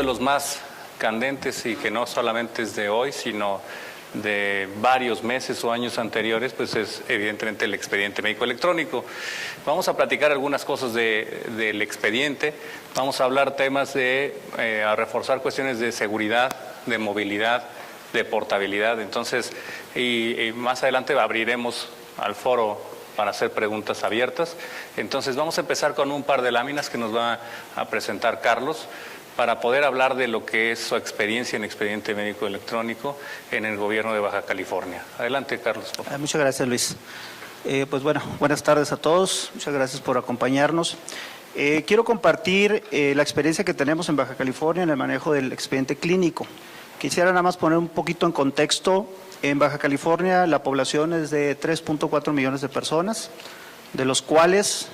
de los más candentes y que no solamente es de hoy, sino de varios meses o años anteriores, pues es evidentemente el expediente médico electrónico. Vamos a platicar algunas cosas del expediente, vamos a hablar temas a reforzar cuestiones de seguridad, de movilidad, de portabilidad. Entonces, y más adelante abriremos al foro para hacer preguntas abiertas. Entonces, vamos a empezar con un par de láminas que nos va a presentar Carlos, para poder hablar de lo que es su experiencia en expediente médico electrónico en el gobierno de Baja California. Adelante, Carlos. Muchas gracias, Luis. Pues bueno, buenas tardes a todos. Muchas gracias por acompañarnos. Quiero compartir la experiencia que tenemos en Baja California en el manejo del expediente clínico. Quisiera nada más poner un poquito en contexto. En Baja California la población es de 3.4 millones de personas, de los cuales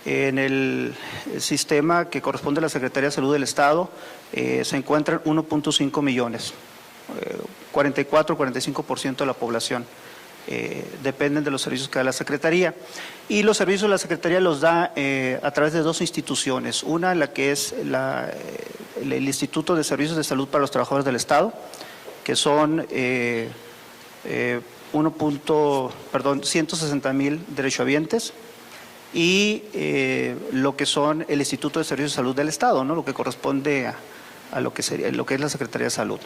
en el sistema que corresponde a la Secretaría de Salud del Estado se encuentran 1.5 millones, 44-45% de la población dependen de los servicios que da la Secretaría. Y los servicios de la Secretaría los da a través de dos instituciones, una la que es el Instituto de Servicios de Salud para los Trabajadores del Estado, que son 160,000 derechohabientes, y lo que son el Instituto de Servicios de Salud del Estado, ¿no? Lo que corresponde a lo que es la Secretaría de Salud,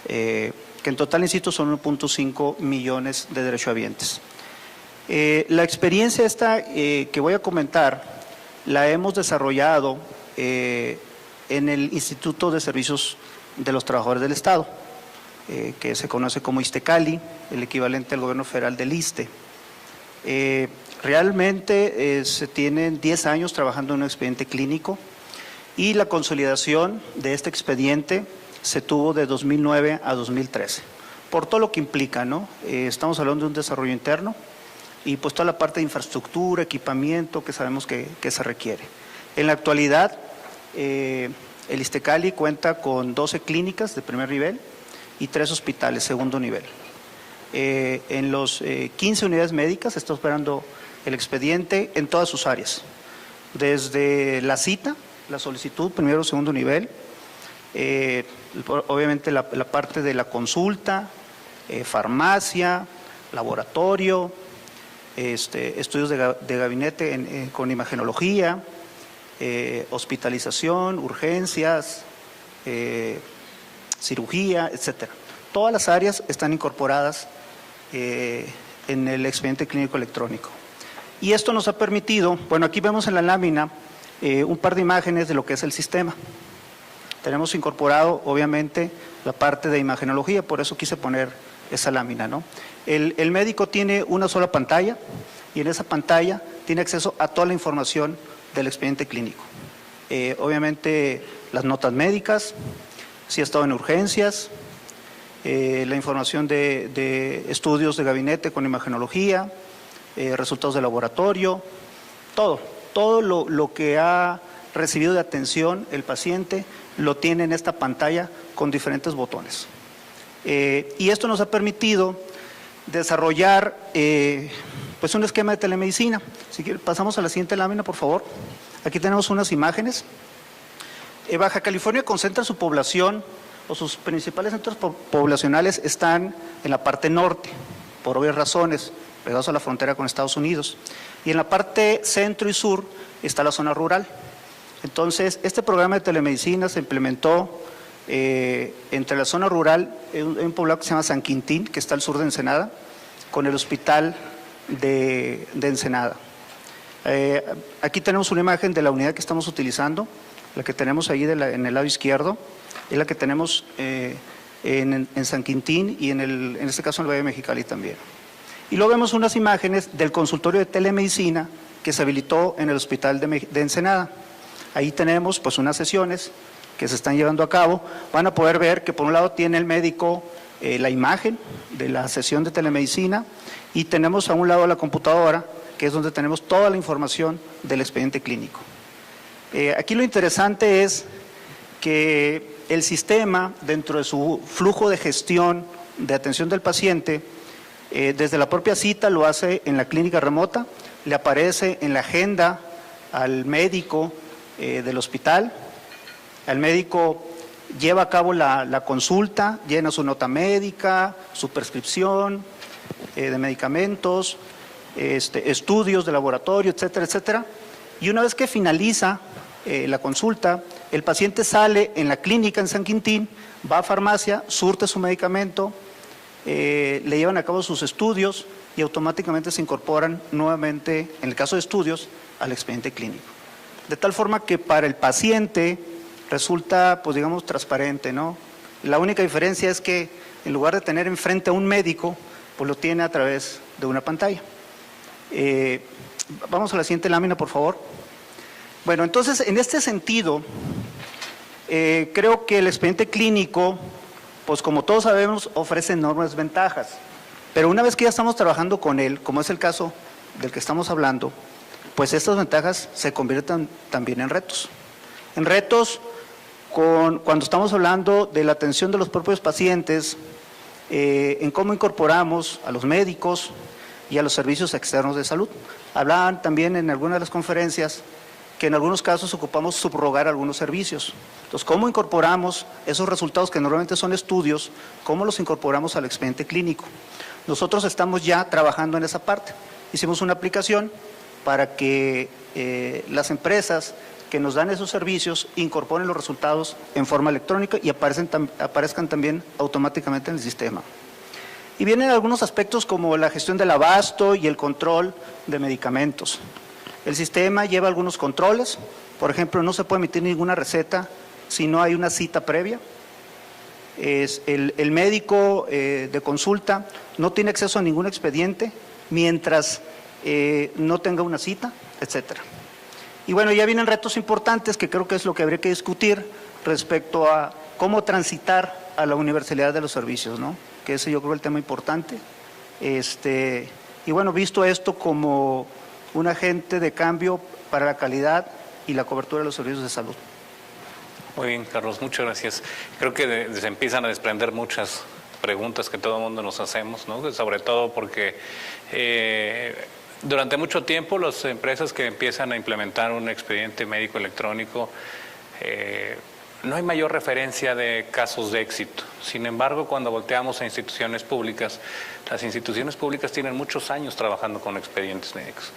que en total, insisto, son 1.5 millones de derechohabientes. La experiencia esta que voy a comentar la hemos desarrollado en el Instituto de Servicios de los Trabajadores del Estado, que se conoce como ISSSTE-Cali, el equivalente al gobierno federal del ISSSTE. Realmente se tienen 10 años trabajando en un expediente clínico y la consolidación de este expediente se tuvo de 2009 a 2013, por todo lo que implica, ¿no? Estamos hablando de un desarrollo interno y pues toda la parte de infraestructura, equipamiento que sabemos que se requiere. En la actualidad, el ISSSTE-Cali cuenta con 12 clínicas de primer nivel y 3 hospitales segundo nivel. En los 15 unidades médicas se está operando el expediente en todas sus áreas, desde la cita, la solicitud, primero o segundo nivel, obviamente la parte de la consulta, farmacia, laboratorio, estudios de gabinete con imagenología, hospitalización, urgencias, cirugía, etcétera. Todas las áreas están incorporadas en el expediente clínico electrónico. Y esto nos ha permitido, bueno, aquí vemos en la lámina un par de imágenes de lo que es el sistema. Tenemos incorporado, obviamente, la parte de imagenología, por eso quise poner esa lámina, ¿no? El médico tiene una sola pantalla y en esa pantalla tiene acceso a toda la información del expediente clínico. Obviamente, las notas médicas, si ha estado en urgencias, la información de estudios de gabinete con imagenología, resultados de laboratorio, todo lo que ha recibido de atención el paciente lo tiene en esta pantalla con diferentes botones. Y esto nos ha permitido desarrollar pues un esquema de telemedicina. Si quiere, pasamos a la siguiente lámina, por favor. Aquí tenemos unas imágenes. Baja California concentra su población, o sus principales centros poblacionales están en la parte norte, por obvias razones, pegados a la frontera con Estados Unidos. Y en la parte centro y sur está la zona rural. Entonces, este programa de telemedicina se implementó entre la zona rural, en un poblado que se llama San Quintín, que está al sur de Ensenada, con el hospital de Ensenada. Aquí tenemos una imagen de la unidad que estamos utilizando, la que tenemos ahí en el lado izquierdo, es la que tenemos en San Quintín y en este caso en el Valle de Mexicali también. Y luego vemos unas imágenes del consultorio de telemedicina que se habilitó en el hospital de Ensenada. Ahí tenemos pues unas sesiones que se están llevando a cabo. Van a poder ver que por un lado tiene el médico la imagen de la sesión de telemedicina y tenemos a un lado la computadora, que es donde tenemos toda la información del expediente clínico. Aquí lo interesante es que el sistema, dentro de su flujo de gestión de atención del paciente, desde la propia cita lo hace en la clínica remota, le aparece en la agenda al médico del hospital. El médico lleva a cabo la consulta, llena su nota médica, su prescripción de medicamentos, estudios de laboratorio, etcétera, etcétera. Y una vez que finaliza la consulta, el paciente sale en la clínica en San Quintín, va a farmacia, surte su medicamento, le llevan a cabo sus estudios y automáticamente se incorporan nuevamente, en el caso de estudios, al expediente clínico. De tal forma que para el paciente resulta, pues digamos, transparente, ¿no? La única diferencia es que en lugar de tener enfrente a un médico, pues lo tiene a través de una pantalla. Vamos a la siguiente lámina, por favor. Bueno, entonces, en este sentido, creo que el expediente clínico, pues como todos sabemos, ofrece enormes ventajas. Pero una vez que ya estamos trabajando con él, como es el caso del que estamos hablando, pues estas ventajas se convierten también en retos. En retos cuando estamos hablando de la atención de los propios pacientes, en cómo incorporamos a los médicos y a los servicios externos de salud. Hablaban también en algunas de las conferencias que en algunos casos ocupamos subrogar algunos servicios. Entonces, ¿cómo incorporamos esos resultados que normalmente son estudios, cómo los incorporamos al expediente clínico? Nosotros estamos ya trabajando en esa parte. Hicimos una aplicación para que las empresas que nos dan esos servicios incorporen los resultados en forma electrónica y aparezcan también automáticamente en el sistema. Y vienen algunos aspectos como la gestión del abasto y el control de medicamentos. El sistema lleva algunos controles, por ejemplo, no se puede emitir ninguna receta si no hay una cita previa. El médico de consulta no tiene acceso a ningún expediente mientras no tenga una cita, etcétera. Y bueno, ya vienen retos importantes que creo que es lo que habría que discutir respecto a cómo transitar a la universalidad de los servicios, ¿no? Que ese yo creo es el tema importante. Y bueno, visto esto como un agente de cambio para la calidad y la cobertura de los servicios de salud. Muy bien, Carlos, muchas gracias. Creo que se empiezan a desprender muchas preguntas que todo el mundo nos hacemos, ¿no? Sobre todo porque durante mucho tiempo las empresas que empiezan a implementar un expediente médico electrónico, no hay mayor referencia de casos de éxito. Sin embargo, cuando volteamos a instituciones públicas, las instituciones públicas tienen muchos años trabajando con expedientes médicos.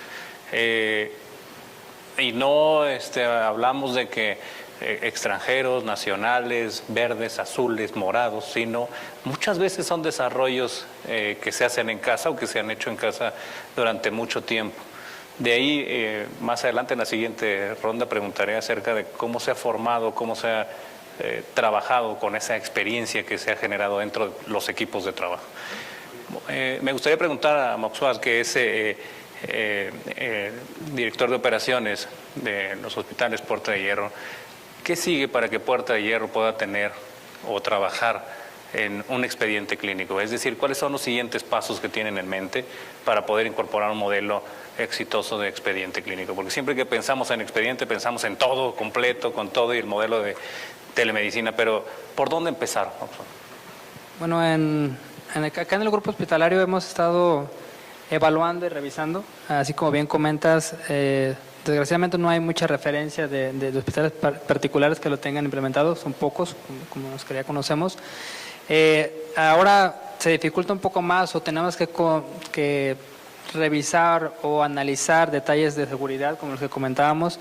Y no hablamos de que extranjeros, nacionales, verdes, azules, morados, sino muchas veces son desarrollos que se hacen en casa o que se han hecho en casa durante mucho tiempo. De ahí, más adelante en la siguiente ronda preguntaré acerca de cómo se ha formado, cómo se ha trabajado con esa experiencia que se ha generado dentro de los equipos de trabajo. Me gustaría preguntar a Moxuaz, que es director de operaciones de los hospitales Puerta de Hierro, ¿qué sigue para que Puerta de Hierro pueda tener o trabajar en un expediente clínico? Es decir, ¿cuáles son los siguientes pasos que tienen en mente para poder incorporar un modelo exitoso de expediente clínico? Porque siempre que pensamos en expediente pensamos en todo completo, con todo y el modelo de telemedicina, pero ¿por dónde empezar? Bueno, acá en el grupo hospitalario hemos estado evaluando y revisando, así como bien comentas. Desgraciadamente no hay mucha referencia de hospitales particulares que lo tengan implementado, son pocos, como los que ya conocemos. Ahora se dificulta un poco más o tenemos que revisar o analizar detalles de seguridad, como los que comentábamos,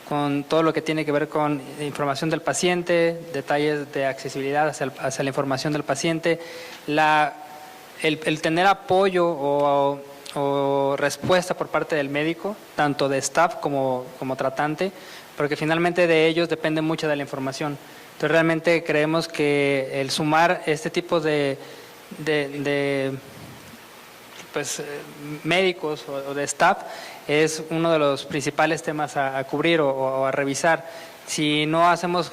con todo lo que tiene que ver con información del paciente, detalles de accesibilidad hacia la información del paciente, el tener apoyo o respuesta por parte del médico, tanto de staff como tratante, porque finalmente de ellos depende mucho de la información. Entonces realmente creemos que el sumar este tipo de médicos o de staff es uno de los principales temas a cubrir o a revisar. Si no hacemos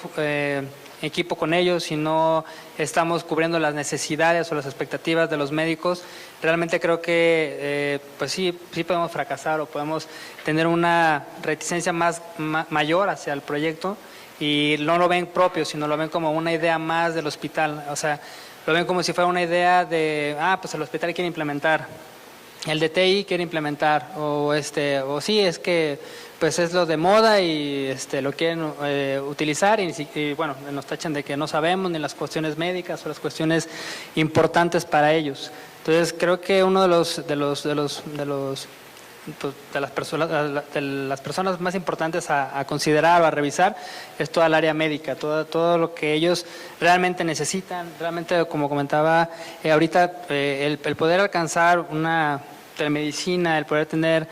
equipo con ellos, si no estamos cubriendo las necesidades o las expectativas de los médicos, realmente creo que pues sí podemos fracasar o podemos tener una reticencia mayor hacia el proyecto y no lo ven propio, sino lo ven como una idea más del hospital. O sea, lo ven como si fuera una idea de, pues el hospital quiere implementar el DTI quiere implementar, o sí, es que pues es lo de moda y lo quieren utilizar y bueno, nos tachan de que no sabemos ni las cuestiones médicas o las cuestiones importantes para ellos. Entonces creo que uno de las personas más importantes a considerar o a revisar es toda el área médica, todo lo que ellos realmente necesitan, realmente como comentaba ahorita, el poder alcanzar una telemedicina, el poder tener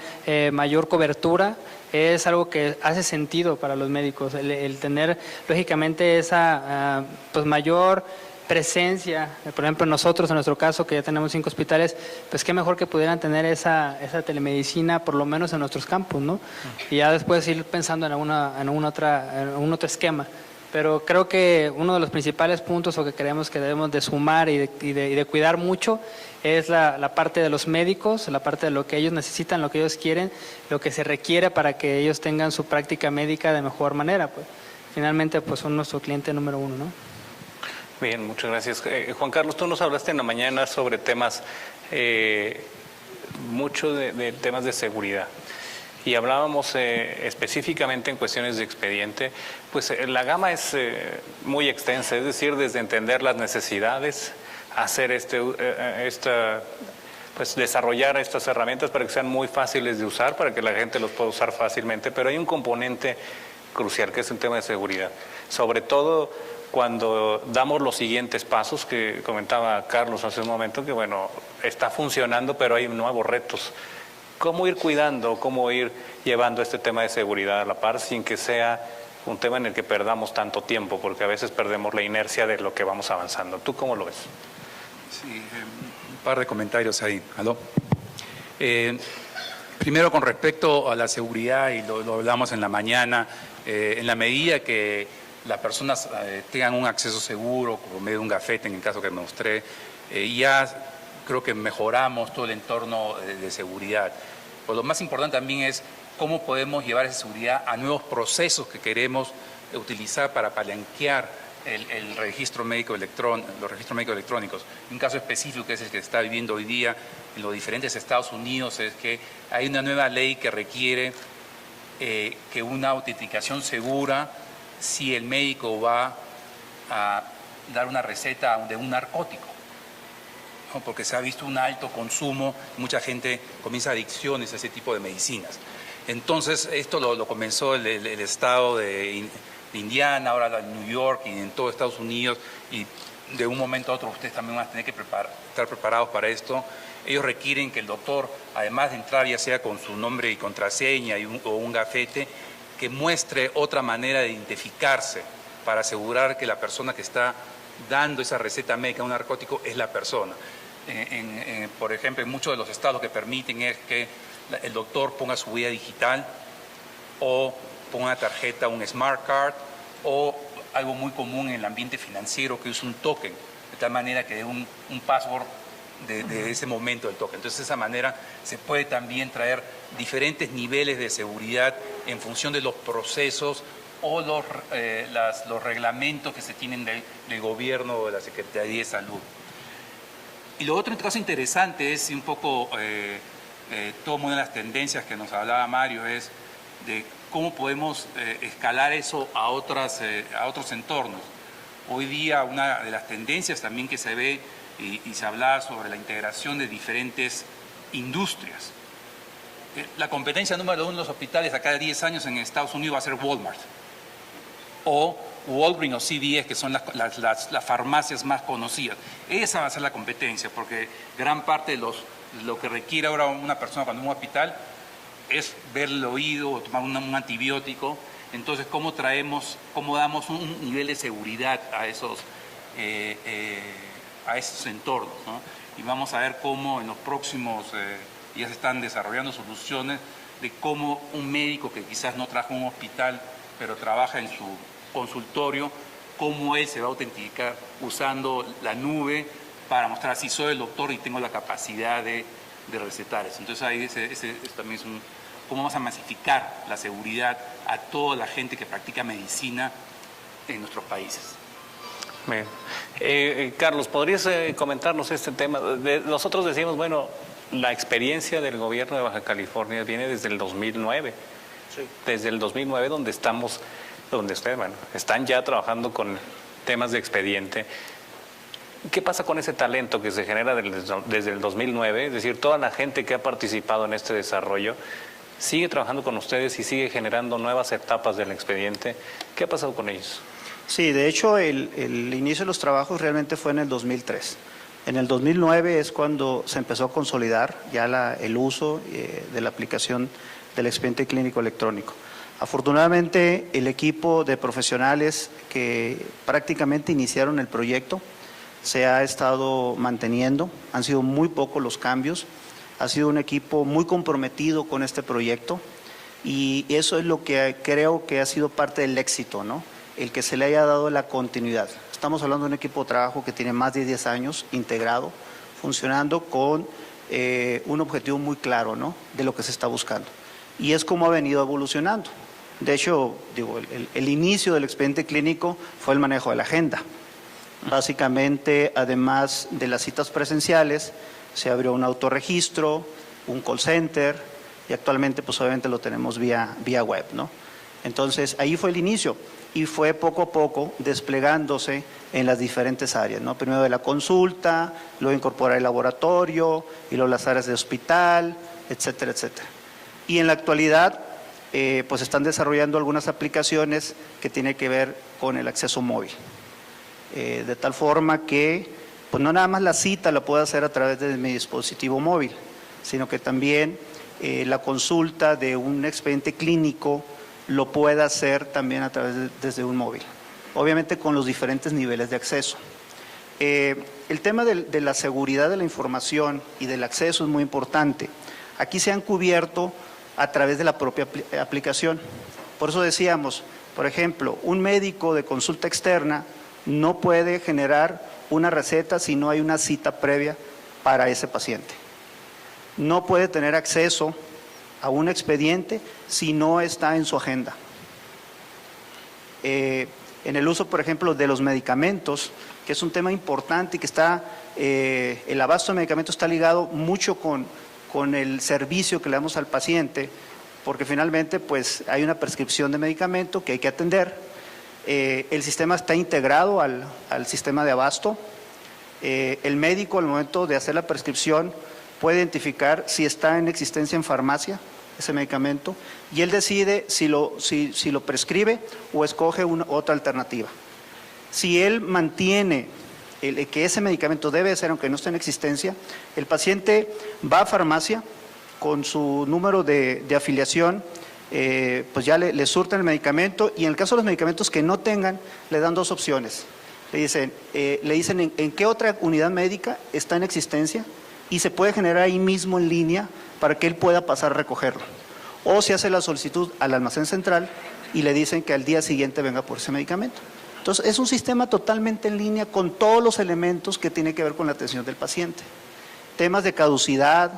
mayor cobertura, es algo que hace sentido para los médicos, el tener lógicamente esa pues mayor presencia, por ejemplo nosotros en nuestro caso que ya tenemos 5 hospitales, pues qué mejor que pudieran tener esa telemedicina por lo menos en nuestros campos, ¿no? Y ya después ir pensando en algún otro esquema. Pero creo que uno de los principales puntos o que creemos que debemos de sumar y de cuidar mucho es la parte de los médicos, la parte de lo que ellos necesitan, lo que ellos quieren, lo que se requiere para que ellos tengan su práctica médica de mejor manera. Pues finalmente pues son nuestro cliente número 1, ¿no? Bien, muchas gracias. Juan Carlos, tú nos hablaste en la mañana sobre temas, mucho de temas de seguridad. Y hablábamos específicamente en cuestiones de expediente, pues la gama es muy extensa, es decir, desde entender las necesidades, hacer pues desarrollar estas herramientas para que sean muy fáciles de usar, para que la gente los pueda usar fácilmente, pero hay un componente crucial que es el tema de seguridad, sobre todo cuando damos los siguientes pasos que comentaba Carlos hace un momento, que bueno, está funcionando, pero hay nuevos retos. ¿Cómo ir cuidando, cómo ir llevando este tema de seguridad a la par sin que sea un tema en el que perdamos tanto tiempo? Porque a veces perdemos la inercia de lo que vamos avanzando. ¿Tú cómo lo ves? Sí, un par de comentarios ahí. ¿Aló? Primero, con respecto a la seguridad, y lo hablamos en la mañana, en la medida que las personas tengan un acceso seguro por medio de un gafete, en el caso que me mostré, ya creo que mejoramos todo el entorno de seguridad. Pues lo más importante también es cómo podemos llevar esa seguridad a nuevos procesos que queremos utilizar para palanquear el registro médico los registros médicos electrónicos. Un caso específico que es el que se está viviendo hoy día en los diferentes Estados Unidos es que hay una nueva ley que requiere que una autenticación segura si el médico va a dar una receta de un narcótico, ¿no? Porque se ha visto un alto consumo, mucha gente comienza adicciones a ese tipo de medicinas. Entonces, esto lo comenzó el estado de Indiana, ahora en New York y en todo Estados Unidos, y de un momento a otro ustedes también van a tener que estar preparados para esto. Ellos requieren que el doctor, además de entrar ya sea con su nombre y contraseña o un gafete, que muestre otra manera de identificarse para asegurar que la persona que está dando esa receta médica, un narcótico, es la persona. Por ejemplo, en muchos de los estados lo que permiten es que el doctor ponga su huella digital o ponga una tarjeta, un smart card, o algo muy común en el ambiente financiero que es un token, de tal manera que dé un password de ese momento del token. Entonces, de esa manera se puede también traer diferentes niveles de seguridad en función de los procesos o los reglamentos que se tienen del gobierno o de la Secretaría de Salud. Y lo otro, en caso interesante, es un poco todo una de las tendencias que nos hablaba Mario, es de cómo podemos escalar eso a otros entornos. Hoy día una de las tendencias también que se ve y se hablaba sobre la integración de diferentes industrias. La competencia número 1 de los hospitales acá de 10 años en Estados Unidos va a ser Walmart o Walgreens o CVS, que son las farmacias más conocidas. Esa va a ser la competencia, porque gran parte de lo que requiere ahora una persona cuando va a un hospital es ver el oído o tomar un antibiótico. Entonces, ¿cómo damos un nivel de seguridad a esos entornos, ¿no? Y vamos a ver cómo en los próximos, ya se están desarrollando soluciones de cómo un médico que quizás no trabaja en un hospital, pero trabaja en su consultorio, cómo él se va a autenticar usando la nube para mostrar si soy el doctor y tengo la capacidad de recetar eso. Entonces ahí ese también es cómo vamos a masificar la seguridad a toda la gente que practica medicina en nuestros países. Bien. Carlos, ¿podrías comentarnos este tema? Nosotros decimos, bueno, la experiencia del gobierno de Baja California viene desde el 2009. Sí. Desde el 2009 donde ustedes, bueno, están ya trabajando con temas de expediente. ¿Qué pasa con ese talento que se genera desde el 2009? Es decir, toda la gente que ha participado en este desarrollo sigue trabajando con ustedes y sigue generando nuevas etapas del expediente. ¿Qué ha pasado con ellos? Sí, de hecho, el inicio de los trabajos realmente fue en el 2003. En el 2009 es cuando se empezó a consolidar ya el uso de la aplicación del expediente clínico electrónico. Afortunadamente, el equipo de profesionales que prácticamente iniciaron el proyecto se ha estado manteniendo, han sido muy pocos los cambios, ha sido un equipo muy comprometido con este proyecto y eso es lo que creo que ha sido parte del éxito, ¿no? El que se le haya dado la continuidad. Estamos hablando de un equipo de trabajo que tiene más de 10 años integrado, funcionando con un objetivo muy claro, ¿no?, de lo que se está buscando. Y es como ha venido evolucionando. De hecho, digo, el inicio del expediente clínico fue el manejo de la agenda. Básicamente, además de las citas presenciales, se abrió un autorregistro, un call center y actualmente pues obviamente lo tenemos vía web, ¿no? Entonces ahí fue el inicio y fue poco a poco desplegándose en las diferentes áreas, ¿no? Primero de la consulta, luego incorporar el laboratorio y luego las áreas de hospital, etcétera, etcétera. Y en la actualidad pues están desarrollando algunas aplicaciones que tienen que ver con el acceso móvil. De tal forma que pues no nada más la cita la puedo hacer a través de mi dispositivo móvil, sino que también la consulta de un expediente clínico lo pueda hacer también a través desde un móvil, obviamente con los diferentes niveles de acceso. El tema de la seguridad de la información y del acceso es muy importante. Aquí se han cubierto a través de la propia aplicación. Por eso decíamos, por ejemplo, un médico de consulta externa no puede generar una receta si no hay una cita previa para ese paciente. No puede tener acceso a un expediente si no está en su agenda. En el uso, por ejemplo, de los medicamentos, que es un tema importante y que está, el abasto de medicamentos está ligado mucho con el servicio que le damos al paciente, porque finalmente pues hay una prescripción de medicamento que hay que atender. El sistema está integrado al sistema de abasto. El médico al momento de hacer la prescripción puede identificar si está en existencia en farmacia ese medicamento y él decide si lo prescribe o escoge otra alternativa. Si él mantiene que ese medicamento debe ser, aunque no esté en existencia, el paciente va a farmacia con su número de afiliación, pues ya le surten el medicamento y en el caso de los medicamentos que no tengan, le dan dos opciones. Le dicen en qué otra unidad médica está en existencia y se puede generar ahí mismo en línea para que él pueda pasar a recogerlo. O se hace la solicitud al almacén central y le dicen que al día siguiente venga por ese medicamento. Entonces, es un sistema totalmente en línea con todos los elementos que tienen que ver con la atención del paciente. Temas de caducidad,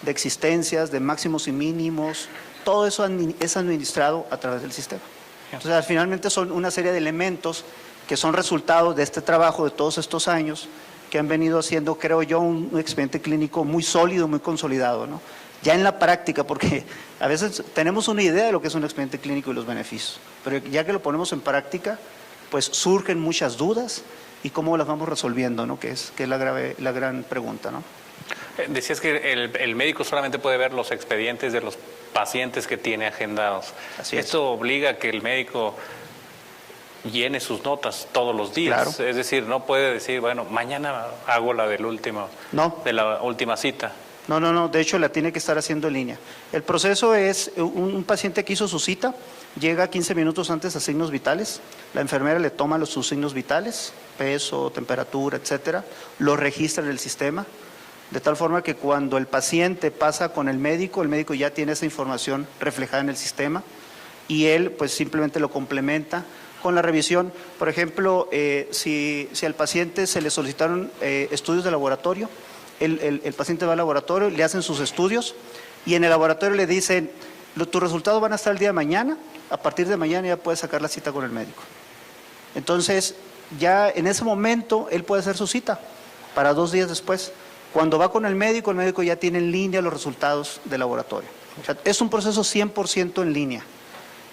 de existencias, de máximos y mínimos, todo eso es administrado a través del sistema. Entonces, finalmente son una serie de elementos que son resultados de este trabajo de todos estos años que han venido haciendo, creo yo, un expediente clínico muy sólido, muy consolidado, ¿no? Ya en la práctica, porque a veces tenemos una idea de lo que es un expediente clínico y los beneficios, pero ya que lo ponemos en práctica, pues surgen muchas dudas y cómo las vamos resolviendo, ¿no? Que es la gran pregunta, ¿no? Decías que el médico solamente puede ver los expedientes de los pacientes que tiene agendados. Así es. Esto obliga a que el médico llene sus notas todos los días. Claro. Es decir, no puede decir, bueno, mañana hago la de la última cita. No, de hecho la tiene que estar haciendo en línea. El proceso es, un paciente que hizo su cita, llega 15 minutos antes a signos vitales, la enfermera le toma sus signos vitales, peso, temperatura, etcétera, lo registra en el sistema, de tal forma que cuando el paciente pasa con el médico ya tiene esa información reflejada en el sistema y él pues simplemente lo complementa con la revisión. Por ejemplo, si al paciente se le solicitaron estudios de laboratorio, el paciente va al laboratorio, le hacen sus estudios y en el laboratorio le dicen, tus resultados van a estar el día de mañana, a partir de mañana ya puedes sacar la cita con el médico. Entonces, ya en ese momento él puede hacer su cita para 2 días después, Cuando va con el médico ya tiene en línea los resultados del laboratorio. O sea, es un proceso 100% en línea.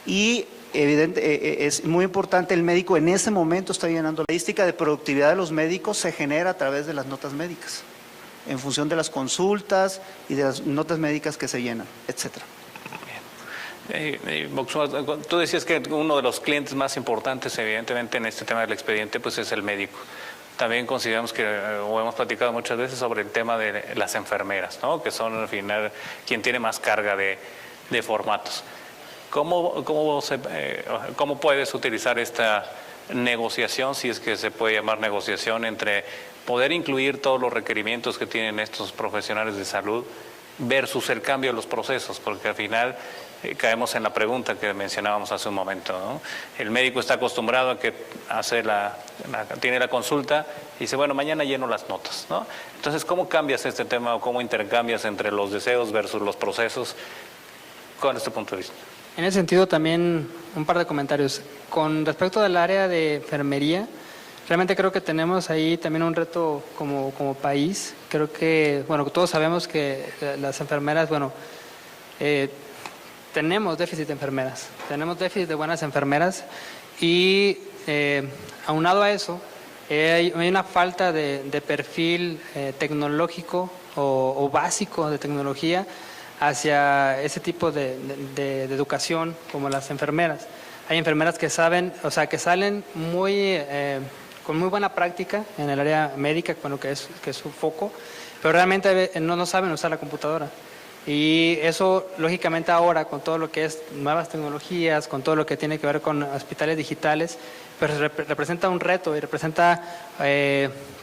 Y es muy importante, el médico en ese momento está llenando. La estadística de productividad de los médicos se genera a través de las notas médicas, en función de las consultas y de las notas médicas que se llenan, etcétera. Tú decías que uno de los clientes más importantes, evidentemente, en este tema del expediente, pues es el médico. También consideramos que, o hemos platicado muchas veces sobre el tema de las enfermeras, ¿no? Que son al final quien tiene más carga de formatos. ¿Cómo puedes utilizar esta negociación, si es que se puede llamar negociación, entre poder incluir todos los requerimientos que tienen estos profesionales de salud versus el cambio de los procesos? Porque al final caemos en la pregunta que mencionábamos hace un momento, ¿no? El médico está acostumbrado a que tiene la consulta y dice, bueno, mañana lleno las notas, ¿no? Entonces, ¿cómo cambias este tema o cómo intercambias entre los deseos versus los procesos? ¿Cuál es tu punto de vista? En ese sentido también un par de comentarios. Con respecto al área de enfermería, realmente creo que tenemos ahí también un reto como país. Creo que, bueno, todos sabemos que las enfermeras, tenemos déficit de enfermeras, tenemos déficit de buenas enfermeras y aunado a eso, hay una falta de perfil tecnológico o básico de tecnología hacia ese tipo de educación como las enfermeras. Hay enfermeras que saben, o sea, que salen con muy buena práctica en el área médica, que es su foco, pero realmente no saben usar la computadora. Y eso, lógicamente, ahora con todo lo que es nuevas tecnologías, con todo lo que tiene que ver con hospitales digitales, pues representa un reto y representa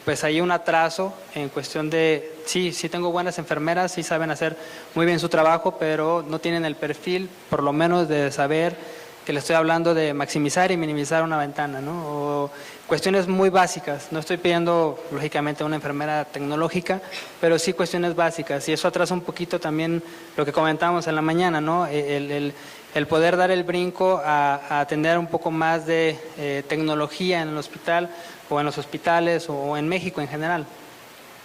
pues ahí un atraso en cuestión de, sí tengo buenas enfermeras, sí saben hacer muy bien su trabajo, pero no tienen el perfil, por lo menos, de saber que le estoy hablando de maximizar y minimizar una ventana, ¿no? O cuestiones muy básicas. No estoy pidiendo, lógicamente, una enfermera tecnológica, pero sí cuestiones básicas. Y eso atrasa un poquito también lo que comentábamos en la mañana, ¿no? El poder dar el brinco a tener un poco más de tecnología en el hospital o en los hospitales o en México en general.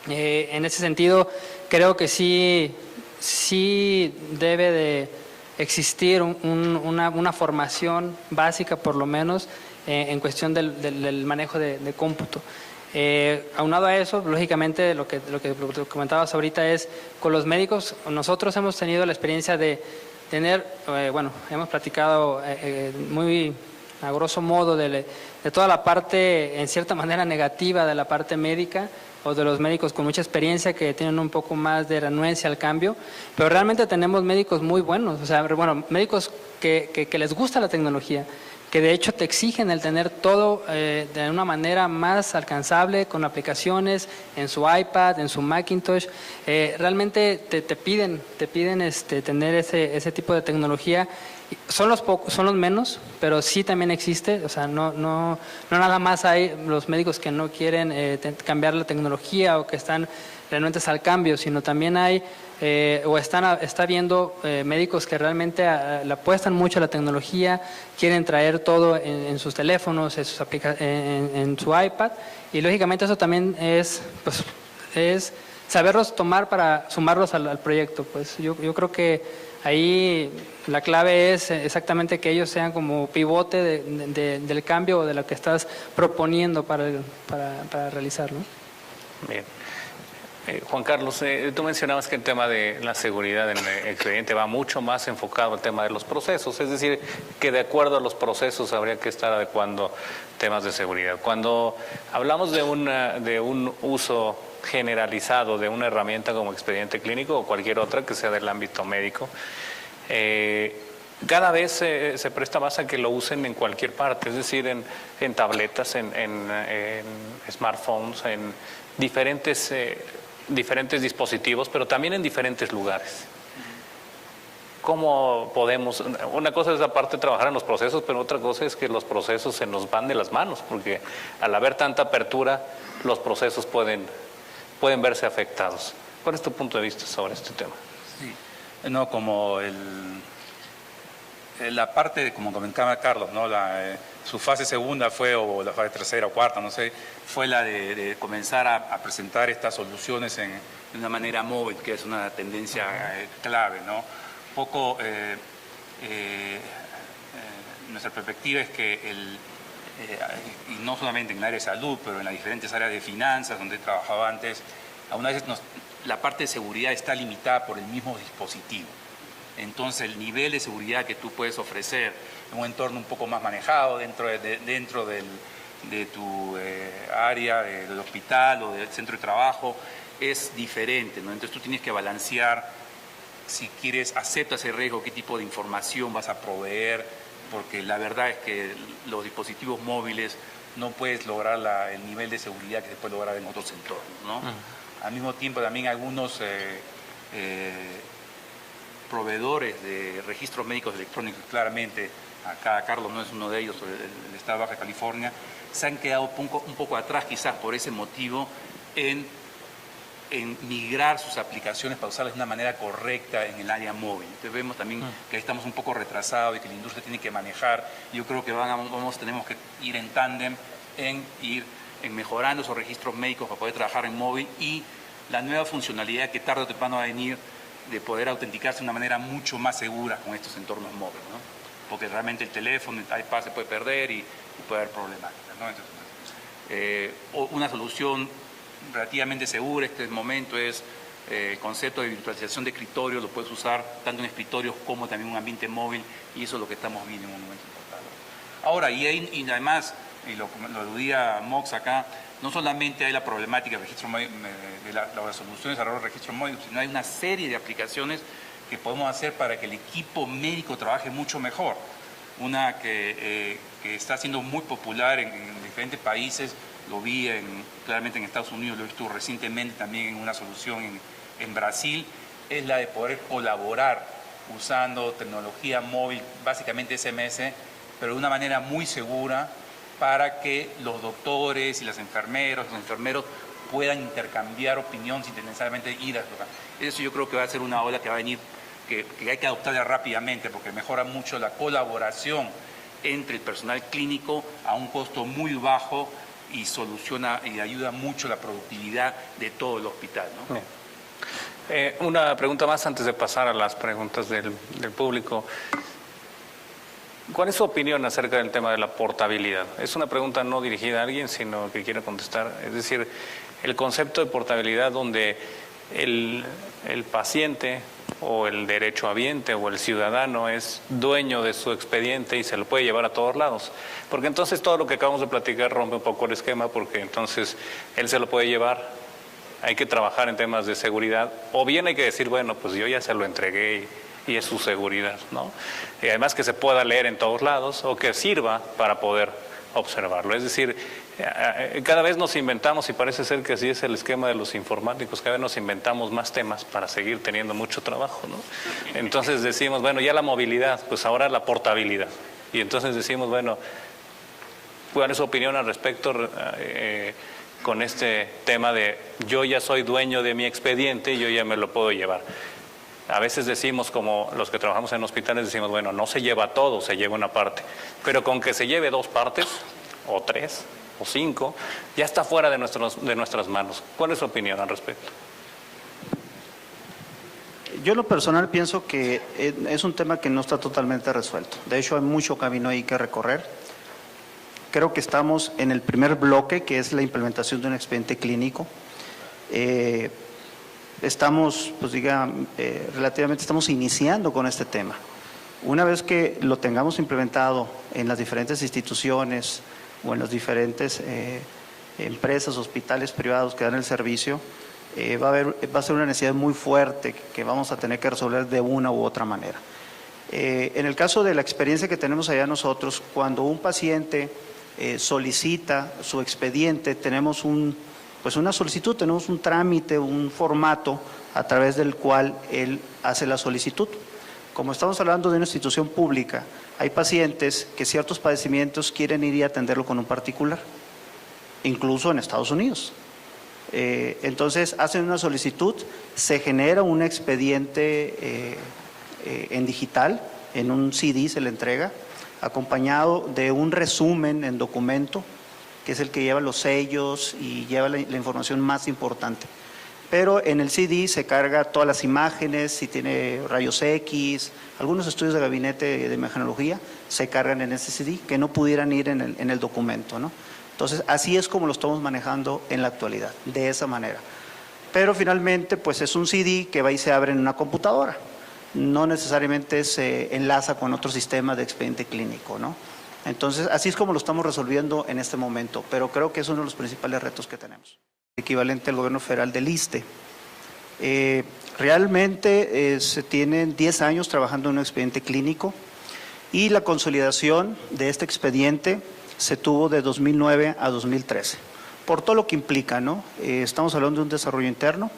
En ese sentido, creo que sí debe de existir una formación básica, por lo menos, en cuestión del manejo de cómputo. Aunado a eso, lógicamente, lo que comentabas ahorita es, con los médicos, nosotros hemos tenido la experiencia de tener, hemos platicado muy a grosso modo de toda la parte, en cierta manera, negativa de la parte médica, o de los médicos con mucha experiencia que tienen un poco más de renuencia al cambio, pero realmente tenemos médicos muy buenos, o sea, médicos que les gusta la tecnología, que de hecho te exigen el tener todo de una manera más alcanzable, con aplicaciones en su iPad, en su Macintosh. Realmente te piden tener ese tipo de tecnología. Son los menos, pero sí también existe. O sea, no nada más hay los médicos que no quieren cambiar la tecnología o que están renuentes al cambio, sino también hay está viendo médicos que realmente le apuestan mucho a la tecnología, quieren traer todo en sus teléfonos, en su iPad, y lógicamente eso también es saberlos tomar para sumarlos al proyecto. Pues yo creo que ahí la clave es exactamente que ellos sean como pivote del cambio o de lo que estás proponiendo para realizar, ¿no? Bien. Juan Carlos, tú mencionabas que el tema de la seguridad en el expediente va mucho más enfocado al tema de los procesos, es decir, que de acuerdo a los procesos habría que estar adecuando temas de seguridad. Cuando hablamos de un uso generalizado de una herramienta como expediente clínico o cualquier otra que sea del ámbito médico, cada vez se presta más a que lo usen en cualquier parte, es decir, en tabletas, en smartphones, en diferentes dispositivos, pero también en diferentes lugares. ¿Cómo podemos? Una cosa es aparte trabajar en los procesos, pero otra cosa es que los procesos se nos van de las manos, porque al haber tanta apertura, los procesos pueden verse afectados. ¿Cuál es tu punto de vista sobre este tema? Sí. No, como la parte, como comentaba Carlos, ¿no? su fase segunda fue, o la fase tercera o cuarta, no sé, fue la de comenzar a presentar estas soluciones de una manera móvil, que es una tendencia clave, ¿no? Un poco, nuestra perspectiva es que y no solamente en el área de salud, pero en las diferentes áreas de finanzas donde he trabajado antes, a veces la parte de seguridad está limitada por el mismo dispositivo. Entonces el nivel de seguridad que tú puedes ofrecer en un entorno un poco más manejado dentro de tu área del hospital o del centro de trabajo es diferente, ¿no? Entonces tú tienes que balancear si aceptas el riesgo, qué tipo de información vas a proveer, porque la verdad es que los dispositivos móviles no puedes lograr el nivel de seguridad que se puede lograr en otros entornos, ¿no? Al mismo tiempo también algunos proveedores de registros médicos electrónicos, claramente acá Carlos no es uno de ellos, el estado de Baja California, se han quedado un poco atrás quizás por ese motivo en migrar sus aplicaciones para usarlas de una manera correcta en el área móvil. Entonces vemos también que ahí estamos un poco retrasados y que la industria tiene que manejar. Yo creo que tenemos que ir en tándem en mejorando esos registros médicos para poder trabajar en móvil y la nueva funcionalidad que tarde o temprano va a venir de poder autenticarse de una manera mucho más segura con estos entornos móviles, ¿no? Porque realmente el teléfono, el iPad se puede perder y puede haber problemáticas, ¿no? Entonces, una solución relativamente segura en este momento es el concepto de virtualización de escritorio, lo puedes usar tanto en escritorios como también en un ambiente móvil y eso es lo que estamos viendo en un momento importante. Ahora, y además, y lo aludía Mox acá, no solamente hay la problemática del registro móvil, de las soluciones alrededor del registro móvil, sino hay una serie de aplicaciones que podemos hacer para que el equipo médico trabaje mucho mejor. Una que está siendo muy popular en diferentes países, lo vi claramente en Estados Unidos, lo he visto recientemente también en una solución en Brasil, es la de poder colaborar usando tecnología móvil, básicamente SMS, pero de una manera muy segura para que los doctores y los enfermeros puedan intercambiar opinión sin necesariamente ir a tocar. Eso yo creo que va a ser una ola que va a venir, que hay que adoptarla rápidamente porque mejora mucho la colaboración entre el personal clínico a un costo muy bajo y soluciona y ayuda mucho la productividad de todo el hospital, ¿no? Una pregunta más antes de pasar a las preguntas del público. ¿Cuál es su opinión acerca del tema de la portabilidad? Es una pregunta no dirigida a alguien, sino que quiere contestar. Es decir, el concepto de portabilidad donde el paciente o el derechohabiente o el ciudadano es dueño de su expediente y se lo puede llevar a todos lados. Porque entonces todo lo que acabamos de platicar rompe un poco el esquema, porque entonces él se lo puede llevar, hay que trabajar en temas de seguridad, o bien hay que decir, bueno, pues yo ya se lo entregué y es su seguridad, ¿no? Y además que se pueda leer en todos lados o que sirva para poder observarlo. Es decir, cada vez nos inventamos, y parece ser que así es el esquema de los informáticos, cada vez nos inventamos más temas para seguir teniendo mucho trabajo, ¿no? Entonces decimos, bueno, ya la movilidad, pues ahora la portabilidad. Y entonces decimos, bueno, ¿cuál es su opinión al respecto con este tema de yo ya soy dueño de mi expediente y yo ya me lo puedo llevar? A veces decimos, como los que trabajamos en hospitales, decimos, bueno, no se lleva todo, se lleva una parte. Pero con que se lleve 2 partes, o 3, o 5, ya está fuera de nuestras manos. ¿Cuál es su opinión al respecto? Yo en lo personal pienso que es un tema que no está totalmente resuelto. De hecho, hay mucho camino ahí que recorrer. Creo que estamos en el primer bloque, que es la implementación de un expediente clínico. Estamos, pues relativamente estamos iniciando con este tema. Una vez que lo tengamos implementado en las diferentes instituciones o en las diferentes empresas, hospitales privados que dan el servicio, va a ser una necesidad muy fuerte que vamos a tener que resolver de una u otra manera. En el caso de la experiencia que tenemos allá nosotros, cuando un paciente solicita su expediente, tenemos una solicitud, tenemos un trámite, un formato a través del cual él hace la solicitud. Como estamos hablando de una institución pública, hay pacientes que ciertos padecimientos quieren ir y atenderlo con un particular, incluso en Estados Unidos. Entonces hacen una solicitud, se genera un expediente en digital, en un CD se le entrega acompañado de un resumen en documento, que es el que lleva los sellos y lleva la información más importante. Pero en el CD se carga todas las imágenes, si tiene rayos X, algunos estudios de gabinete de imagenología se cargan en ese CD, que no pudieran ir en el documento, ¿no? Entonces, así es como lo estamos manejando en la actualidad, de esa manera. Pero finalmente, pues es un CD que va y se abre en una computadora. No necesariamente se enlaza con otro sistema de expediente clínico, ¿no? Entonces, así es como lo estamos resolviendo en este momento, pero creo que es uno de los principales retos que tenemos. Equivalente al gobierno federal del ISSSTE. Realmente se tienen 10 años trabajando en un expediente clínico y la consolidación de este expediente se tuvo de 2009 a 2013, por todo lo que implica, ¿no? Estamos hablando de un desarrollo interno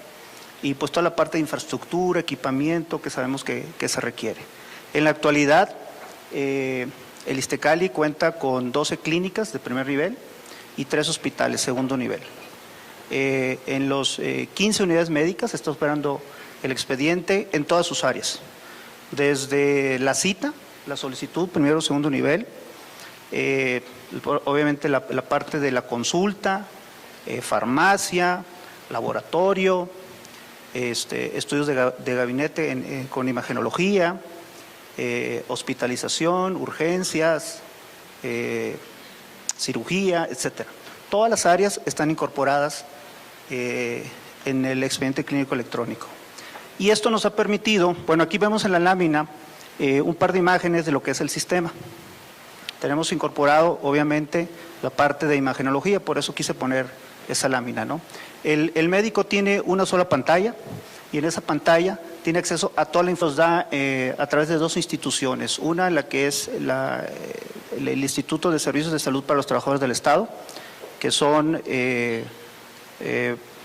y pues toda la parte de infraestructura, equipamiento que sabemos que se requiere. En la actualidad, el ISSSTE cuenta con 12 clínicas de primer nivel y 3 hospitales, segundo nivel. En los 15 unidades médicas está operando el expediente en todas sus áreas, desde la cita, la solicitud, primero o segundo nivel, obviamente la parte de la consulta, farmacia, laboratorio, estudios de gabinete con imagenología, hospitalización, urgencias, cirugía, etcétera. Todas las áreas están incorporadas en el expediente clínico electrónico. Y esto nos ha permitido, bueno, aquí vemos en la lámina un par de imágenes de lo que es el sistema. Tenemos incorporado, obviamente, la parte de imagenología, por eso quise poner esa lámina, ¿no? El médico tiene una sola pantalla y en esa pantalla tiene acceso a toda la infosda a través de 2 instituciones. Una, la que es el Instituto de Servicios de Salud para los Trabajadores del Estado, que son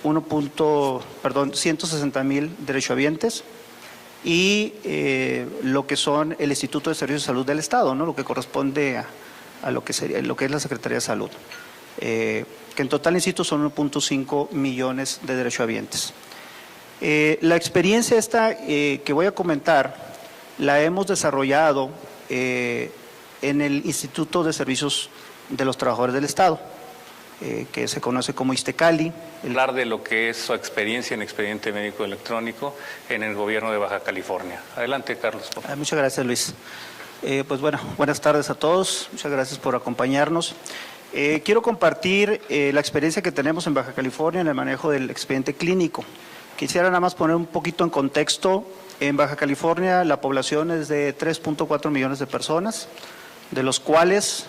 160,000 derechohabientes, y lo que son el Instituto de Servicios de Salud del Estado, ¿no? Lo que corresponde a lo que es la Secretaría de Salud, que en total, insisto, son 1.5 millones de derechohabientes. La experiencia esta que voy a comentar la hemos desarrollado en el Instituto de Servicios de los Trabajadores del Estado, que se conoce como ISSSTE. Hablar de lo que es su experiencia en expediente médico electrónico en el gobierno de Baja California. Adelante, Carlos. Muchas gracias, Luis. Pues bueno, buenas tardes a todos. Muchas gracias por acompañarnos. Quiero compartir la experiencia que tenemos en Baja California en el manejo del expediente clínico. Quisiera nada más poner un poquito en contexto. En Baja California la población es de 3.4 millones de personas, de los cuales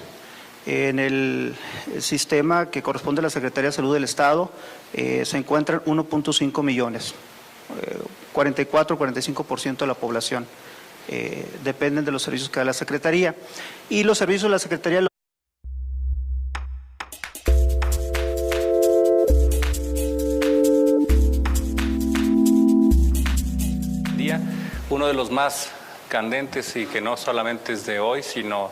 en el sistema que corresponde a la Secretaría de Salud del Estado se encuentran 1.5 millones, 44-45% de la población. Dependen de los servicios que da la Secretaría. Y los servicios de la Secretaría uno de los más candentes y que no solamente es de hoy, sino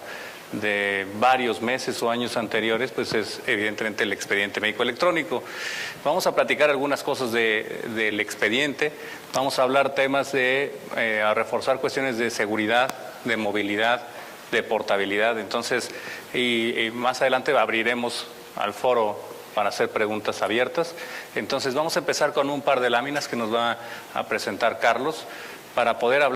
de varios meses o años anteriores, pues es evidentemente el expediente médico electrónico. Vamos a platicar algunas cosas del expediente, vamos a hablar temas a reforzar cuestiones de seguridad, de movilidad, de portabilidad. Entonces, y más adelante abriremos al foro para hacer preguntas abiertas. Entonces, vamos a empezar con un par de láminas que nos va a presentar Carlos para poder hablar